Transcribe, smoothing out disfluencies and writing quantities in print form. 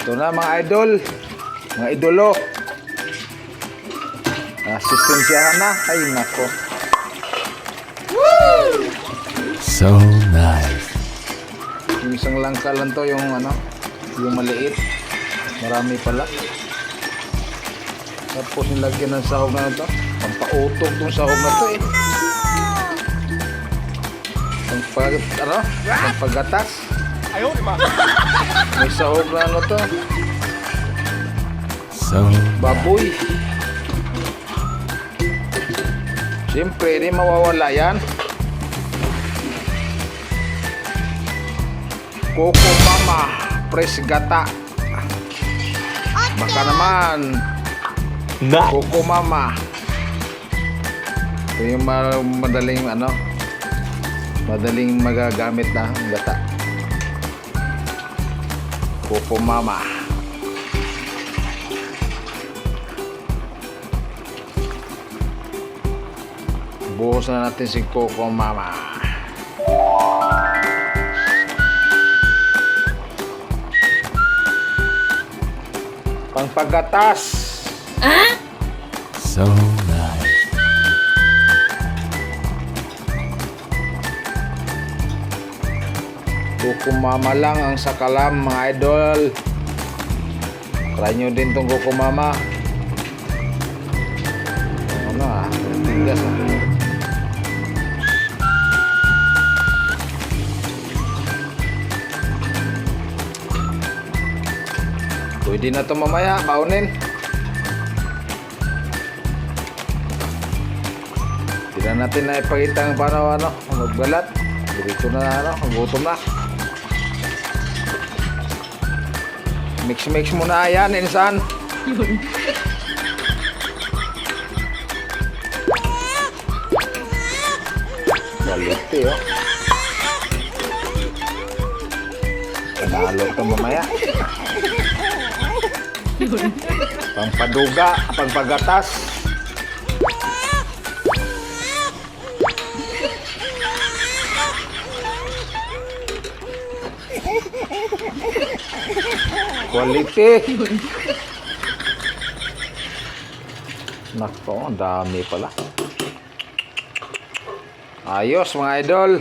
Ito na mga idol, mga idolo. Asistensyahan na. Ay nako. So nice. Yung isang langka lang to, yung ano, yung maliit. Marami pala. Tapos nilagyan ng sahog na ito. Pampautog tong sahog na to eh. Pampagatas. May sahog na ano to. So Baboy. Siyempre, di mawawala yan. Coco Mama Fresh Gata. Baka naman nice. Coco Mama. Ito yung madaling ano, madaling magagamit na gata. Coco Mama. Buhos na natin si Coco Mama. Pangpagatas. So nice. Coco Mama lang ang sakalam mga idol. Try nyo din tong Coco Mama. Ano tigas ah. Pwede na ito mamaya, baunin. Hindi na natin na ipakita ang paano magbalat. Dito na gutom na. Mix muna yan, insan. Quality oh. Panalo ito mamaya. Pampaduga, pagpagatas. Quality. Nako, ang dami pala. Ayos mga idol.